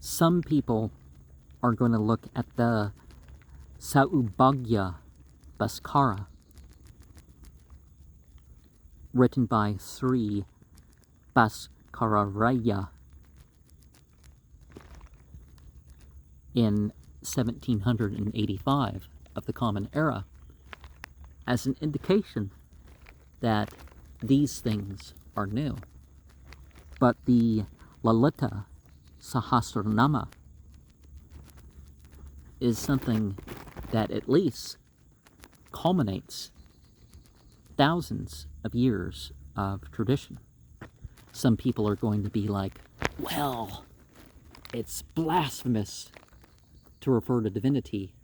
Some people are going to look at the Saubhagya Bhaskara, written by Sri Bhaskararaya in 1785 of the Common Era, as an indication that these things are new. But the Lalita Sahasranama is something that at least culminates thousands of years of tradition. Some people are going to be like, well, it's blasphemous to refer to divinity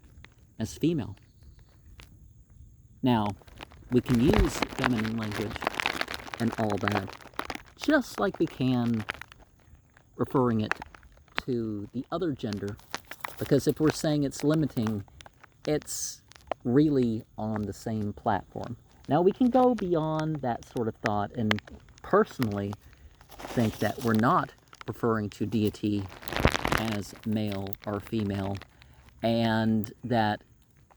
as female. Now, we can use feminine language and all that, just like we can referring it to the other gender, because if we're saying it's limiting, it's really on the same platform. Now, we can go beyond that sort of thought and personally think that we're not referring to deity as male or female, and that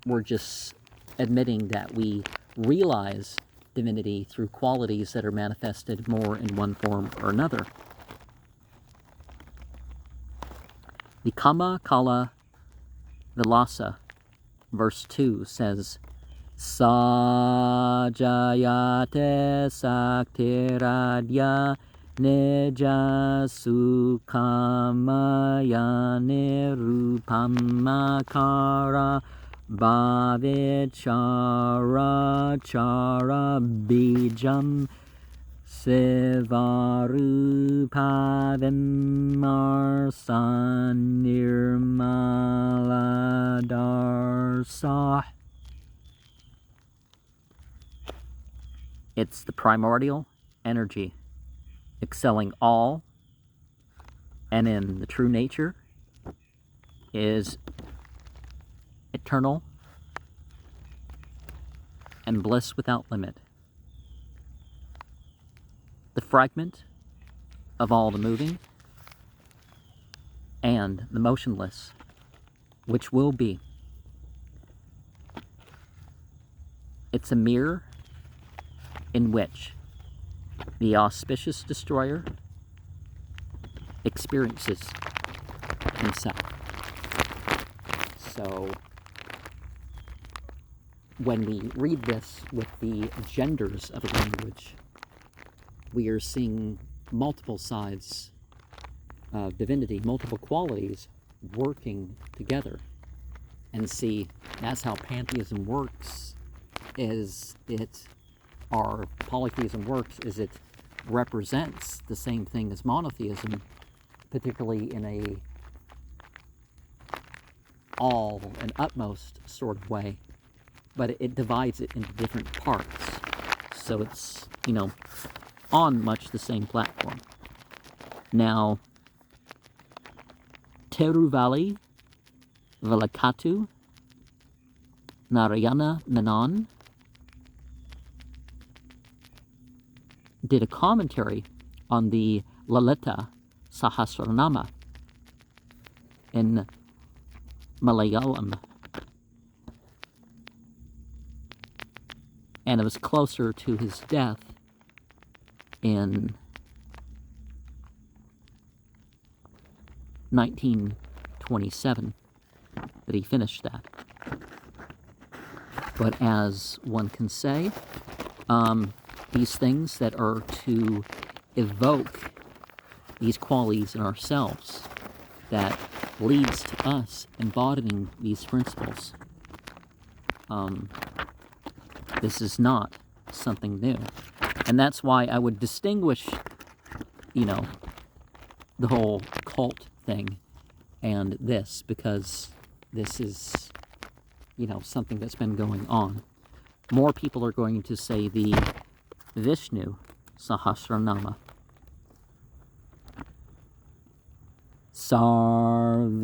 we're just admitting that we realize divinity through qualities that are manifested more in one form or another. The Kama Kala Vilasa, verse 2, says, Sajayate Saktiradya Neja Sukhamayane Rupamakara Bhavichara Chara Bijam Sivarupavimarsanirmaladarsa. It's the primordial energy, excelling all, and in the true nature is eternal and bliss without limit. The fragment of all the moving and the motionless, which will be. It's a mirror in which the auspicious destroyer experiences himself. So, when we read this with the genders of a language, we are seeing multiple sides of divinity, multiple qualities working together. And see, that's how pantheism works, or polytheism works, is it represents the same thing as monotheism, particularly in a all and utmost sort of way, but it divides it into different parts. So it's, on much the same platform. Now, Teruvali Valakatu Narayana Menon did a commentary on the Lalita Sahasranama in Malayalam, and it was closer to his death in 1927 that he finished that. But as one can say, these things that are to evoke these qualities in ourselves that leads to us embodying these principles. This is not something new. And that's why I would distinguish, the whole cult thing and this, because this is, something that's been going on. More people are going to say the Vishnu Sahasranama. Sarve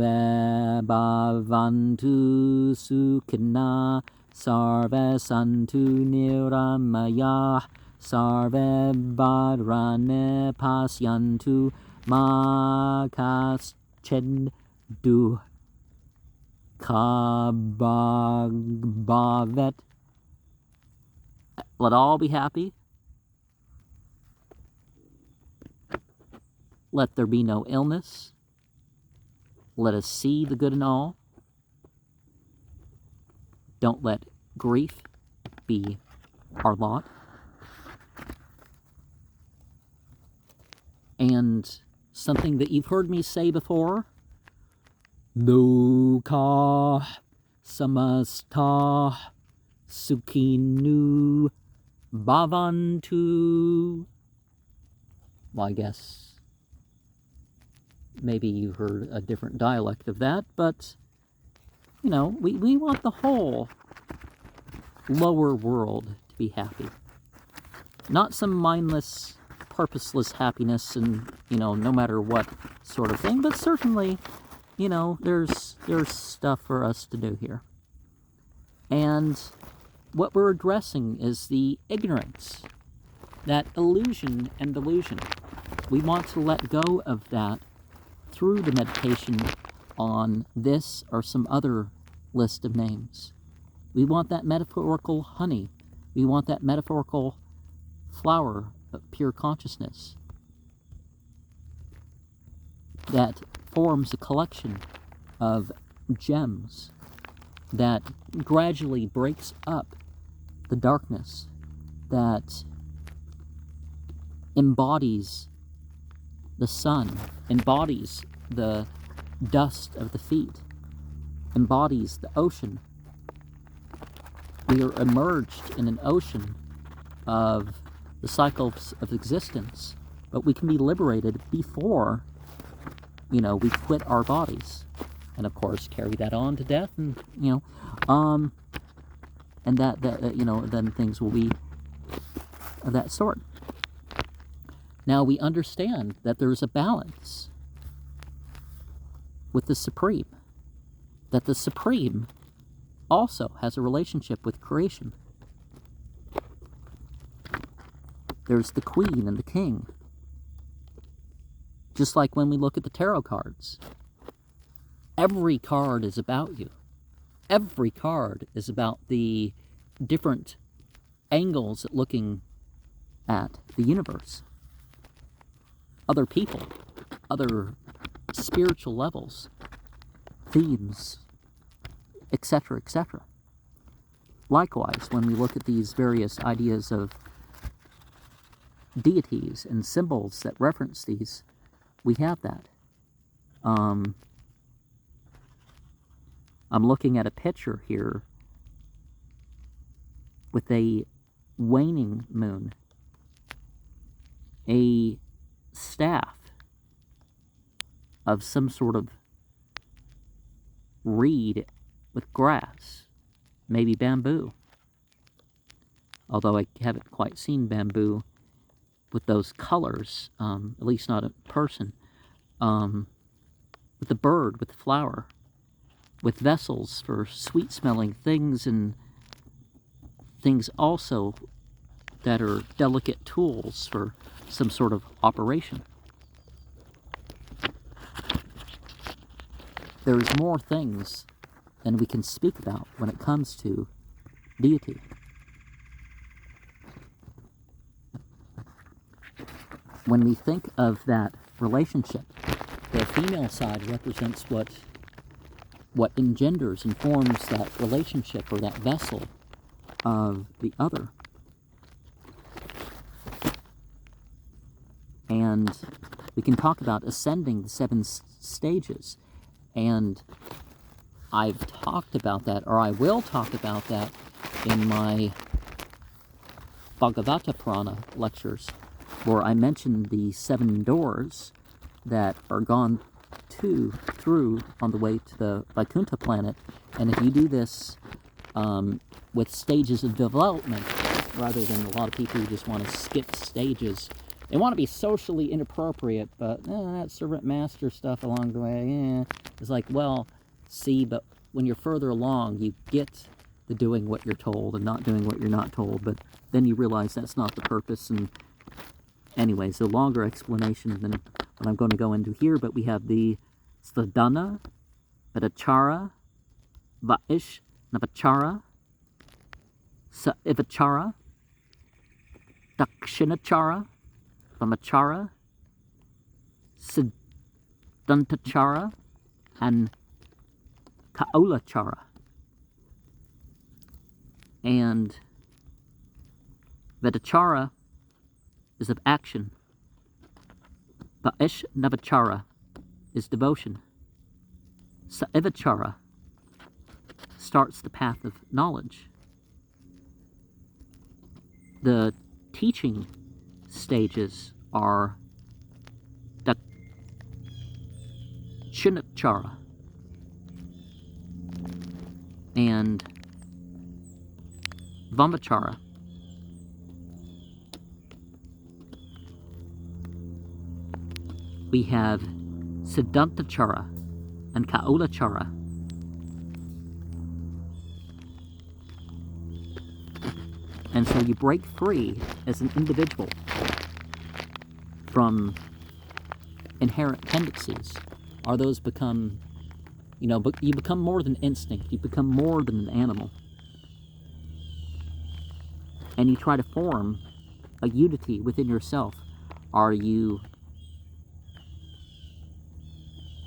bhavantu sukhina, sarve santu niramaya, sarve bhadrane pasyantu ma chen du kabavet. Let all be happy. Let there be no illness. Let us see the good in all. Don't let grief be our lot. And something that you've heard me say before, Dukkha samasta sukhinu bhavantu. Well, I guess maybe you heard a different dialect of that, but, you know, we want the whole lower world to be happy. Not some mindless, purposeless happiness and, you know, no matter what sort of thing, but certainly, you know, there's stuff for us to do here. And what we're addressing is the ignorance, that illusion and delusion. We want to let go of that through the meditation on this or some other list of names. We want that metaphorical honey. We want that metaphorical flower of pure consciousness that forms a collection of gems that gradually breaks up the darkness, that embodies the sun, embodies the dust of the feet, embodies the ocean. We are immersed in an ocean of the cycles of existence, but we can be liberated before, you know, we quit our bodies, and of course carry that on to death, and you know, and that you know, then things will be of that sort. Now we understand that there's a balance with the Supreme, that the Supreme also has a relationship with creation. There's the Queen and the King. Just like when we look at the tarot cards, every card is about you. Every card is about the different angles at looking at the universe. Other people, other spiritual levels, themes, etc., etc. Likewise, when we look at these various ideas of deities and symbols that reference these, we have that. I'm looking at a picture here with a waning moon, a staff of some sort of reed with grass, maybe bamboo. Although I haven't quite seen bamboo with those colors, at least not in person. With the bird, with the flower, with vessels for sweet-smelling things, and things also that are delicate tools for some sort of operation. There's more things than we can speak about when it comes to deity. When we think of that relationship, the female side represents what engenders and forms that relationship or that vessel of the other. And we can talk about ascending the 7 stages. And I've talked about that, or I will talk about that in my Bhagavata Purana lectures, where I mentioned the 7 doors that are gone through on the way to the Vaikuntha planet. And if you do this with stages of development, rather than a lot of people who just want to skip stages, they want to be socially inappropriate, but that servant master stuff along the way, it's like, well, see, but when you're further along, you get the doing what you're told and not doing what you're not told, but then you realize that's not the purpose. And anyways, a longer explanation than what I'm going to go into here, but we have the Sadhana, Vidachara, Vaishnavachara, Saivachara, Dakshinachara, Vamachara, Siddhantachara, and Kaolachara. And Vedachara is of action. Vaishnavachara is devotion. Saivachara starts the path of knowledge. The teaching stages are Dakshinachara and Vamachara. We have Siddhantachara and Kaolachara. And so you break free as an individual from inherent tendencies. Or those become, you become more than instinct. You become more than an animal. And you try to form a unity within yourself. Or you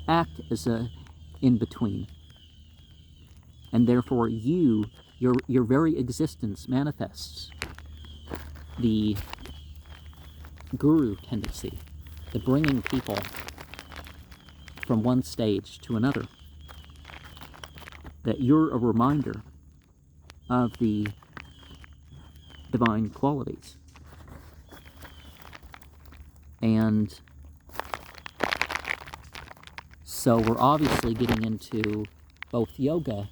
act as a in-between. And therefore your very existence manifests the guru tendency, the bringing people from one stage to another. That you're a reminder of the divine qualities. And so we're obviously getting into both yoga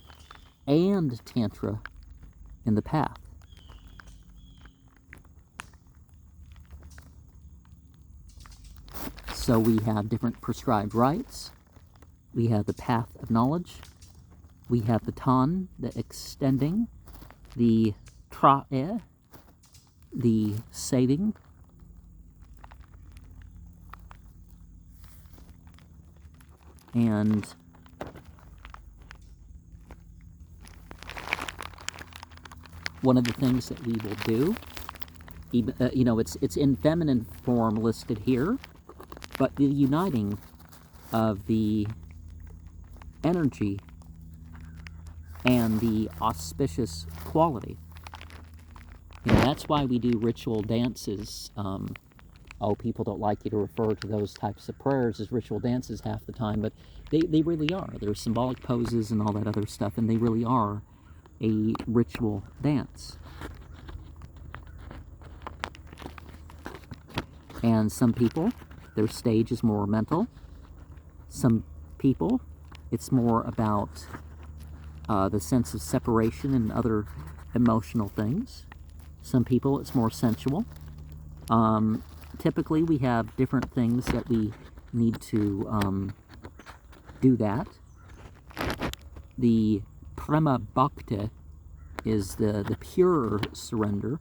and Tantra in the path. So we have different prescribed rites. We have the path of knowledge. We have the Tan, the extending, the Tra'e, the saving, and one of the things that we will do, it's in feminine form listed here, but the uniting of the energy and the auspicious quality. That's why we do ritual dances. People don't like you to refer to those types of prayers as ritual dances half the time, but they really are. They're symbolic poses and all that other stuff, and they really are a ritual dance. And some people, their stage is more mental. Some people, it's more about the sense of separation and other emotional things. Some people, it's more sensual. Typically, we have different things that we need to do that. The Prema Bhakti is the pure surrender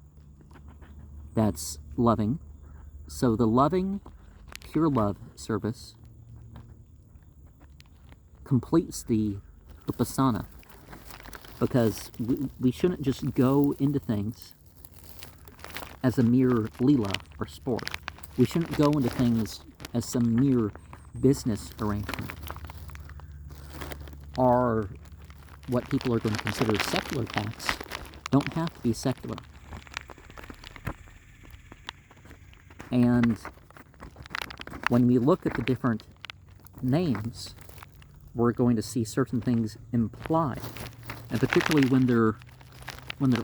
that's loving. So the loving, pure love service completes the Upasana, because we shouldn't just go into things as a mere lila or sport. We shouldn't go into things as some mere business arrangement, or what people are going to consider secular acts don't have to be secular. And when we look at the different names, we're going to see certain things implied, and particularly when they're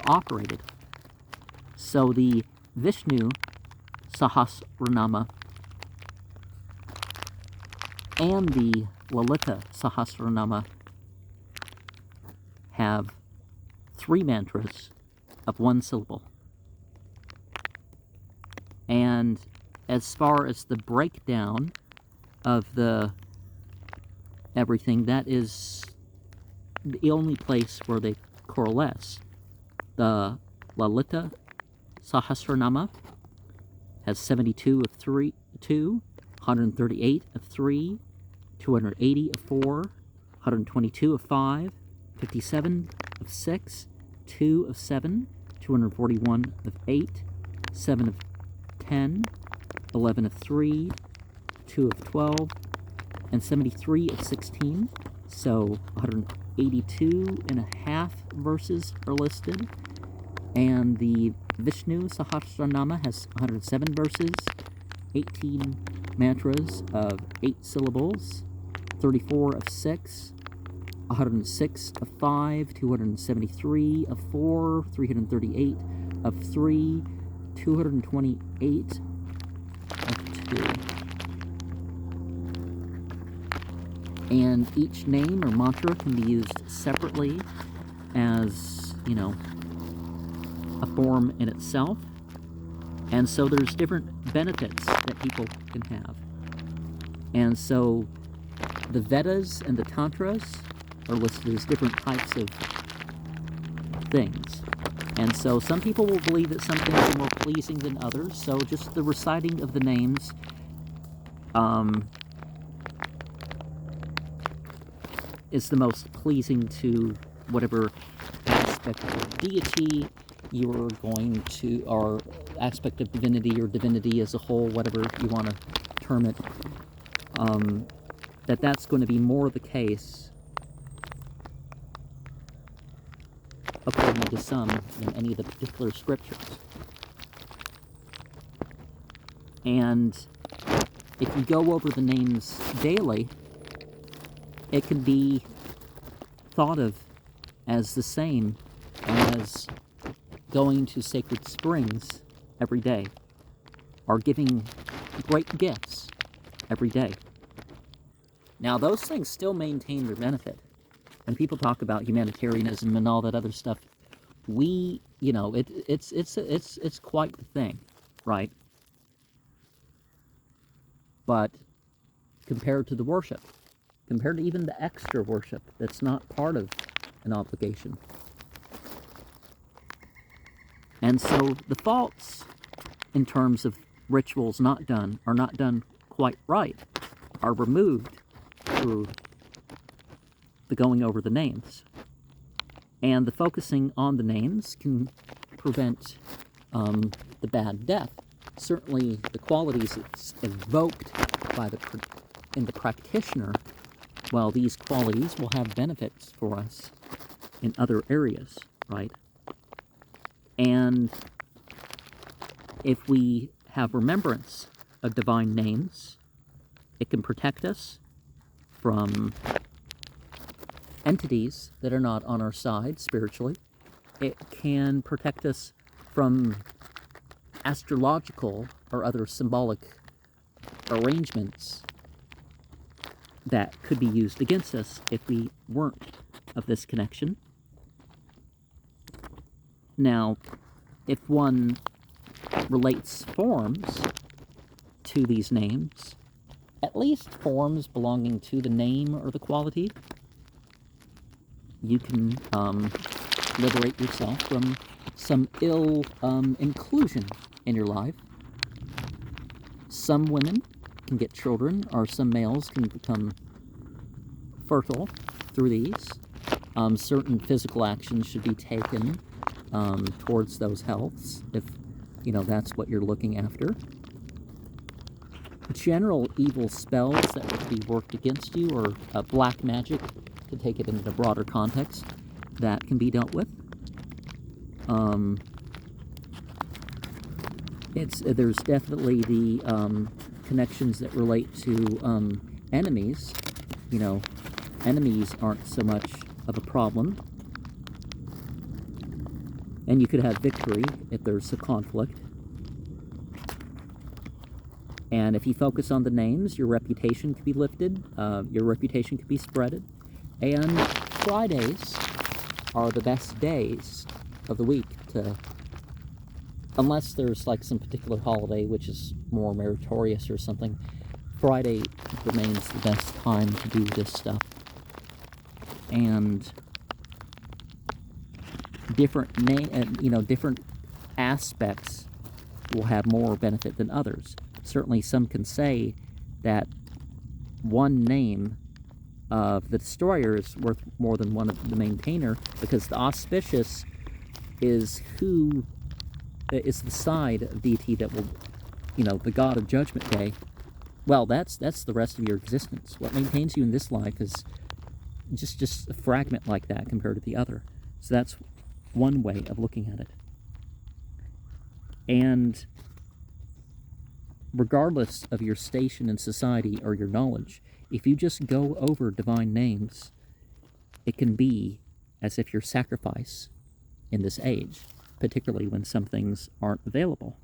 operated. So the Vishnu Sahasranama and the Lalita Sahasranama have 3 mantras of 1 syllable. And as far as the breakdown of the everything, that is the only place where they coalesce. The Lalita Sahasranama has 72 of 2, 138 of 3, 280 of 4, 122 of 5, 57 of 6, 2 of 7, 241 of 8, 7 of 10, 11 of 3, 2 of 12, and 73 of 16. So 182 and a half verses are listed. And the Vishnu Sahasranama has 107 verses, 18 mantras of 8 syllables, 34 of 6, 106 of 5, 273 of 4, 338 of 3, 228 of 2. And each name or mantra can be used separately as, you know, a form in itself. And so there's different benefits that people can have. And so the Vedas and the Tantras are listed as different types of things. And so some people will believe that some things are more pleasing than others. So just the reciting of the names is the most pleasing to whatever aspect of deity you're going to, or aspect of divinity or divinity as a whole, whatever you want to term it, that's going to be more the case according to some than any of the particular scriptures. And if you go over the names daily, it can be thought of as the same as going to sacred springs every day, or giving great gifts every day. Now, those things still maintain their benefit. When people talk about humanitarianism and all that other stuff, we, you know, it's quite the thing, right? But compared to the worship, compared to even the extra worship that's not part of an obligation. And so the faults in terms of rituals not done or not done quite right are removed through the going over the names. And the focusing on the names can prevent the bad death. Certainly the qualities that's evoked by in the practitioner, well, these qualities will have benefits for us in other areas, right? And if we have remembrance of divine names, it can protect us from entities that are not on our side spiritually. It can protect us from astrological or other symbolic arrangements that could be used against us if we weren't of this connection. Now, if one relates forms to these names, at least forms belonging to the name or the quality, you can liberate yourself from some ill inclusion in your life. Some women can get children, or some males can become fertile through these. Certain physical actions should be taken towards those healths, if you know that's what you're looking after. General evil spells that would be worked against you, or black magic, to take it into a broader context, that can be dealt with. There's definitely the connections that relate to enemies. You know, enemies aren't so much of a problem, and you could have victory if there's a conflict. And if you focus on the names, your reputation could be lifted, your reputation could be spreaded. And Fridays are the best days of the week to, unless there's like some particular holiday which is more meritorious or something, Friday remains the best time to do this stuff. And different different aspects will have more benefit than others. Certainly some can say that one name of the destroyer is worth more than one of the maintainer, because the auspicious is who is the side of deity that will, the god of Judgment Day. Well, that's the rest of your existence. What maintains you in this life is just a fragment like that compared to the other. So that's one way of looking at it. And regardless of your station in society or your knowledge, if you just go over divine names, it can be as if you're sacrifice in this age, particularly when some things aren't available.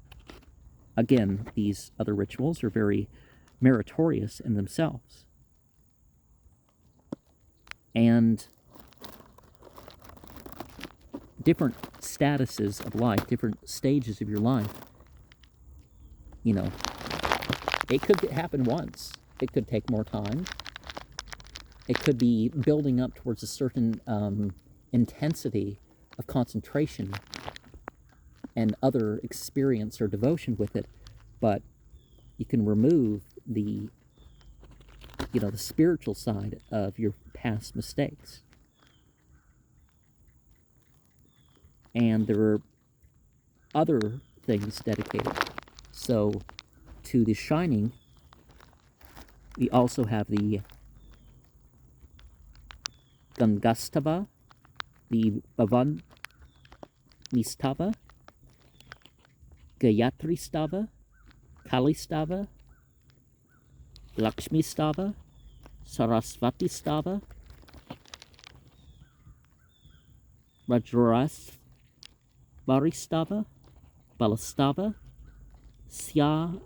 Again, these other rituals are very meritorious in themselves. And different statuses of life, different stages of your life, it could happen once. It could take more time. It could be building up towards a certain intensity of concentration and other experience or devotion with it, but you can remove the spiritual side of your past mistakes. And there are other things dedicated. So, to the Shining, we also have the Gangastava, the Bhavan Nistava, Gayatri Stava, Kali Stava, Lakshmi Stava, Sarasvati Stava, Rajrasvari Stava, Balastava, Sya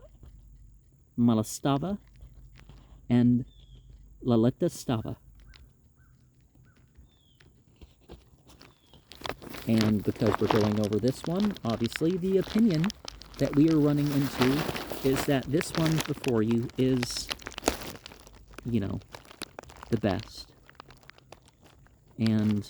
Malastava, and Lalita Stava. And because we're going over this one, obviously the opinion that we are running into is that this one before you is, the best. And